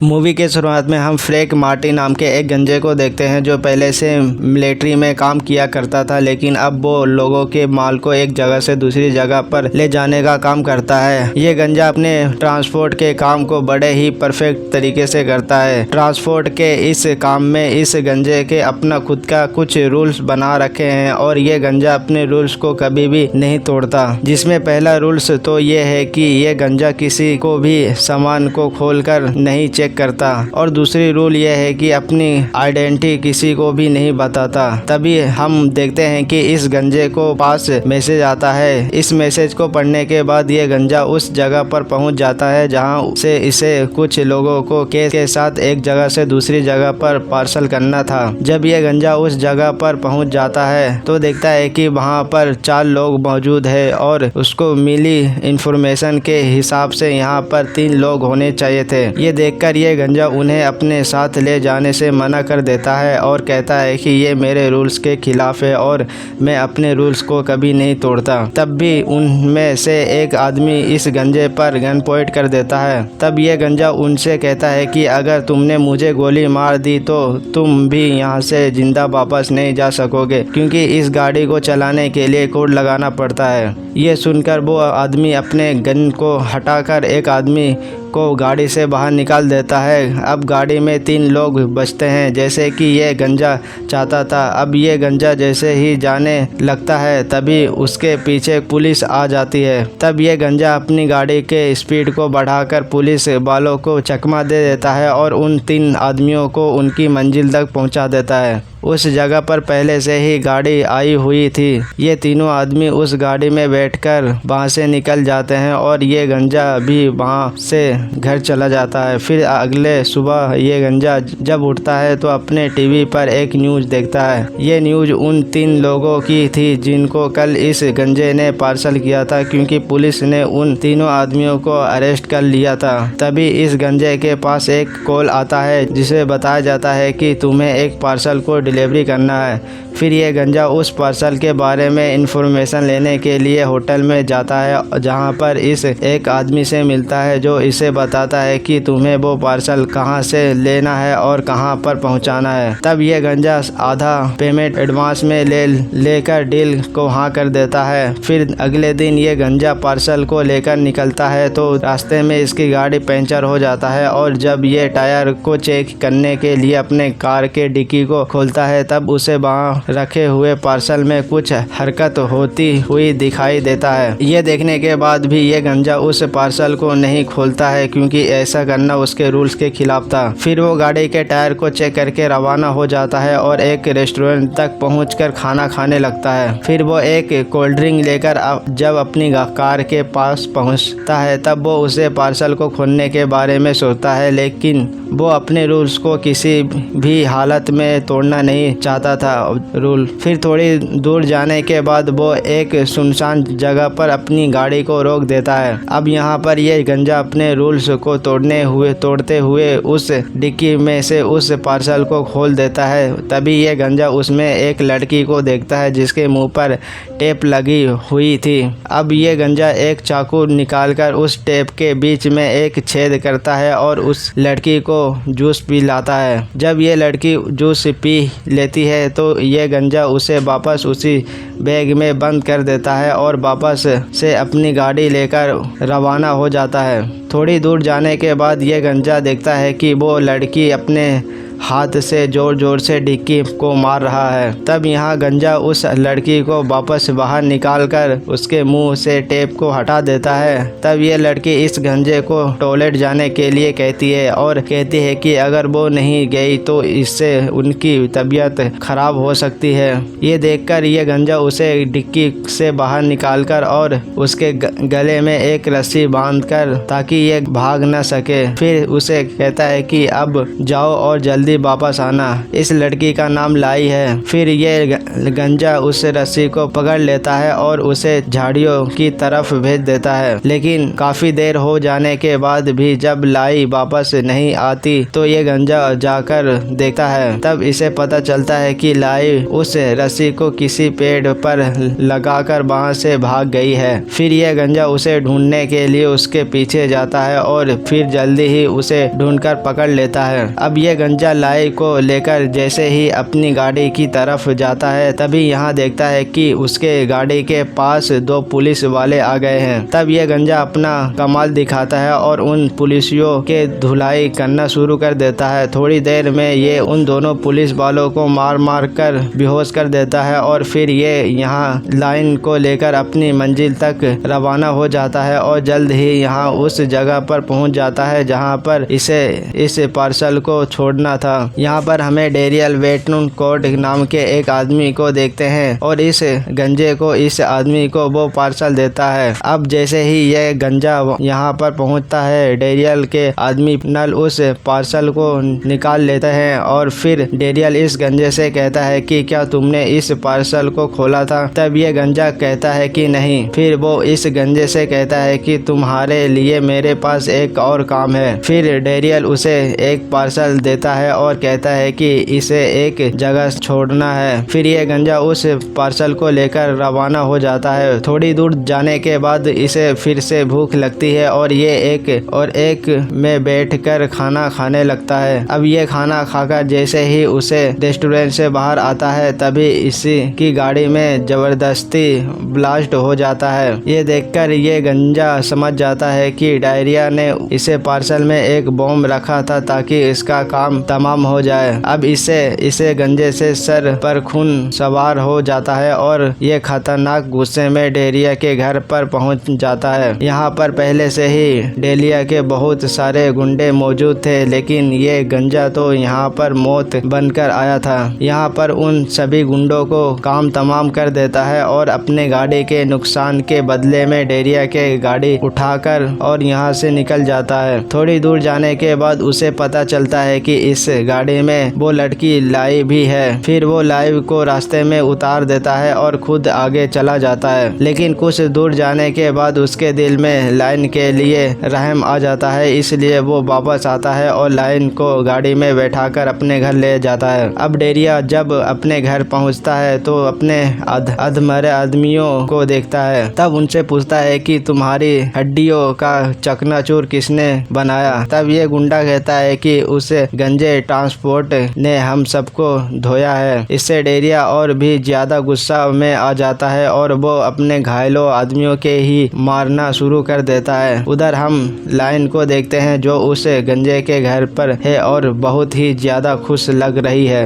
Movie के शुरुआत में हम फ्रैंक मार्टिन नाम के एक गंजे को देखते हैं जो पहले से मिलिट्री में काम किया करता था, लेकिन अब वो लोगों के माल को एक जगह से दूसरी जगह पर ले जाने का काम करता है। ये गंजा अपने ट्रांसपोर्ट के काम को बड़े ही परफेक्ट तरीके से करता है। ट्रांसपोर्ट के इस काम में इस गंजे के अपना खुद का कुछ रूल्स बना रखे हैं और ये गंजा अपने रूल्स को कभी भी नहीं तोड़ता। जिसमें पहला रूल्स तो ये है कि ये गंजा किसी को भी सामान को खोलकर नहीं चेक करता और दूसरी रूल यह है कि अपनी आइडेंटिटी किसी को भी नहीं बताता। तभी हम देखते हैं कि इस गंजे को पास मैसेज आता है। इस मैसेज को पढ़ने के बाद ये गंजा उस जगह पर पहुंच जाता है जहां से इसे कुछ लोगों को केस के साथ एक जगह से दूसरी जगह पर पार्सल करना था। जब ये गंजा उस जगह पर पहुंच जाता है तो देखता है कि वहां पर 4 लोग मौजूद है और उसको मिली इंफॉर्मेशन के हिसाब से यहाँ पर 3 लोग होने चाहिए थे। ये देखकर ये गंजा उन्हें अपने साथ ले जाने से मना कर देता है और कहता है कि ये मेरे रूल्स के खिलाफ है और मैं अपने रूल्स को कभी नहीं तोड़ता। तब भी उनमें से एक आदमी इस गंजे पर गन पॉइंट कर देता है। तब ये गंजा उनसे कहता है कि अगर तुमने मुझे गोली मार दी तो तुम भी यहाँ से जिंदा वापस नहीं जा सकोगे, क्योंकि इस गाड़ी को चलाने के लिए कोड लगाना पड़ता है। ये सुनकर वो आदमी अपने गन को हटाकर एक आदमी को गाड़ी से बाहर निकाल देता है। अब गाड़ी में 3 लोग बचते हैं जैसे कि ये गंजा चाहता था। अब ये गंजा जैसे ही जाने लगता है तभी उसके पीछे पुलिस आ जाती है। तब ये गंजा अपनी गाड़ी के स्पीड को बढ़ाकर पुलिस वालों को चकमा दे देता है और उन 3 आदमियों को उनकी मंजिल तक पहुंचा देता है। उस जगह पर पहले से ही गाड़ी आई हुई थी। ये तीनों आदमी उस गाड़ी में बैठकर वहां से निकल जाते हैं और ये गंजा भी वहां से घर चला जाता है। फिर अगले सुबह ये गंजा जब उठता है तो अपने टीवी पर एक न्यूज़ देखता है। ये न्यूज़ उन 3 लोगों की थी जिनको कल इस गंजे ने पार्सल किया था, क्योंकि पुलिस ने उन तीनों आदमियों को अरेस्ट कर लिया था। तभी इस गंजे के पास एक कॉल आता है जिसे बताया जाता है कि तुम्हें एक पार्सल को डिलीवरी करना है। फिर ये गंजा उस पार्सल के बारे में इंफॉर्मेशन लेने के लिए होटल में जाता है, जहां पर इस एक आदमी से मिलता है जो इसे बताता है कि तुम्हें वो पार्सल कहां से लेना है और कहां पर पहुंचाना है। तब ये गंजा आधा पेमेंट एडवांस में लेकर डील को हाँ कर देता है। फिर अगले दिन ये गंजा पार्सल को लेकर निकलता है तो रास्ते में इसकी गाड़ी पंचर हो जाता है और जब ये टायर को चेक करने के लिए अपने कार के डिक्की को खोलता है तब उसे वहाँ रखे हुए पार्सल में कुछ हरकत होती हुई दिखाई देता है। ये देखने के बाद भी ये गंजा उस पार्सल को नहीं खोलता है, क्योंकि ऐसा करना उसके रूल्स के खिलाफ था। फिर वो गाड़ी के टायर को चेक करके रवाना हो जाता है और एक रेस्टोरेंट तक पहुंचकर खाना खाने लगता है। फिर वो एक कोल्ड ड्रिंक लेकर जब अपनी कार के पास पहुंचता है तब वो उसे पार्सल को खोलने के बारे में सोचता है, लेकिन वो अपने रूल्स को किसी भी हालत में तोड़ना नहीं चाहता था रूल। फिर थोड़ी दूर जाने के बाद वो एक सुनसान जगह पर अपनी गाड़ी को रोक देता है। अब यहाँ पर ये गंजा अपने रूल्स को तोड़ते हुए उस डिक्की में से उस पार्सल को खोल देता है। तभी ये गंजा उसमें एक लड़की को देखता है जिसके मुंह पर टेप लगी हुई थी। अब ये गंजा एक चाकू निकालकर उस टेप के बीच में एक छेद करता है और उस लड़की को जूस पी लाता है। जब ये लड़की जूस पी लेती है तो ये गंजा उसे वापस उसी बैग में बंद कर देता है और वापस से अपनी गाड़ी लेकर रवाना हो जाता है। थोड़ी दूर जाने के बाद ये गंजा देखता है कि वो लड़की अपने हाथ से जोर जोर से डिक्की को मार रहा है। तब यहाँ गंजा उस लड़की को वापस बाहर निकालकर उसके मुंह से टेप को हटा देता है। तब ये लड़की इस गंजे को टॉयलेट जाने के लिए कहती है और कहती है कि अगर वो नहीं गई तो इससे उनकी तबीयत खराब हो सकती है। ये देखकर ये गंजा उसे डिक्की से बाहर निकालकर और उसके गले में एक रस्सी बांधकर ताकि ये भाग न सके। फिर उसे कहता है कि अब जाओ और जल्दी जल्दी वापस आना। इस लड़की का नाम लाई है। फिर ये गंजा उस रस्सी को पकड़ लेता है और उसे झाड़ियों की तरफ भेज देता है। लेकिन काफी देर हो जाने के बाद भी जब लाई वापस नहीं आती तो ये गंजा जाकर देखता है। तब इसे पता चलता है कि लाई उस रस्सी को किसी पेड़ पर लगाकर वहां से भाग गई है। फिर यह गंजा उसे ढूंढने के लिए उसके पीछे जाता है और फिर जल्दी ही उसे ढूंढकर पकड़ लेता है। अब यह गंजा लाई को लेकर जैसे ही अपनी गाड़ी की तरफ जाता है तभी यहाँ देखता है कि उसके गाड़ी के पास 2 पुलिस वाले आ गए हैं। तब यह गंजा अपना कमाल दिखाता है और उन पुलिसियों के धुलाई करना शुरू कर देता है। थोड़ी देर में ये उन दोनों पुलिस वालों को मार मार कर बेहोश कर देता है और फिर ये यहाँ लाइन को लेकर अपनी मंजिल तक रवाना हो जाता है और जल्द ही यहाँ उस जगह पर पहुँच जाता है जहाँ पर इसे इस पार्सल को छोड़ना था। यहाँ पर हमें डेरियल वेटनकोट नाम के एक आदमी को देखते हैं और इस गंजे को इस आदमी को वो पार्सल देता है। अब जैसे ही यह गंजा यहाँ पर पहुँचता है डेरियल के आदमी नल उस पार्सल को निकाल लेते हैं और फिर डेरियल इस गंजे से कहता है कि क्या तुमने इस पार्सल को खोला था? तब ये गंजा कहता है कि नहीं। फिर वो इस गंजे से कहता है कि तुम्हारे लिए मेरे पास एक और काम है। फिर डेरियल उसे एक पार्सल देता है और कहता है कि इसे एक जगह छोड़ना है। फिर ये गंजा उस पार्सल को लेकर रवाना हो जाता है। थोड़ी दूर जाने के बाद इसे फिर से भूख लगती है और ये एक में बैठकर खाना खाने लगता है। अब ये खाना खाकर जैसे ही उसे रेस्टोरेंट से बाहर आता है तभी इसी की गाड़ी में जबरदस्ती ब्लास्ट हो जाता है। ये देखकर ये गंजा समझ जाता है कि डायरिया ने इसे पार्सल में एक बॉम्ब रखा था ताकि इसका काम तमाम हो जाए। अब इसे गंजे से सर पर खून सवार हो जाता है और ये खतरनाक गुस्से में डेरिया के घर पर पहुंच जाता है। यहाँ पर पहले से ही डेलिया के बहुत सारे गुंडे मौजूद थे लेकिन ये गंजा तो यहाँ पर मौत बनकर आया था। यहाँ पर उन सभी गुंडों को काम तमाम कर देता है और अपने गाड़ी के नुकसान के बदले में डेरिया के गाड़ी उठाकर और यहाँ से निकल जाता है। थोड़ी दूर जाने के बाद उसे पता चलता है कि इस गाड़ी में वो लड़की लाई भी है। फिर वो लाई को रास्ते में उतार देता है और खुद आगे चला जाता है। लेकिन कुछ दूर जाने के बाद उसके दिल में लाइन के लिए रहम आ जाता है, इसलिए वो वापस आता है और लाइन को गाड़ी में बैठाकर अपने घर ले जाता है। अब डेरिया जब अपने घर पहुंचता है तो अपने अधमरे आदमियों को देखता है। तब उनसे पूछता है कि तुम्हारी हड्डियों का चकनाचूर किसने बनाया? तब ये गुंडा कहता है कि उस गंजे ट्रांसपोर्ट ने हम सबको धोया है। इससे डेरिया और भी ज्यादा गुस्सा में आ जाता है और वो अपने घायलों आदमियों के ही मारना शुरू कर देता है। उधर हम लाइन को देखते हैं जो उस गंजे के घर पर है और बहुत ही ज्यादा खुश लग रही है।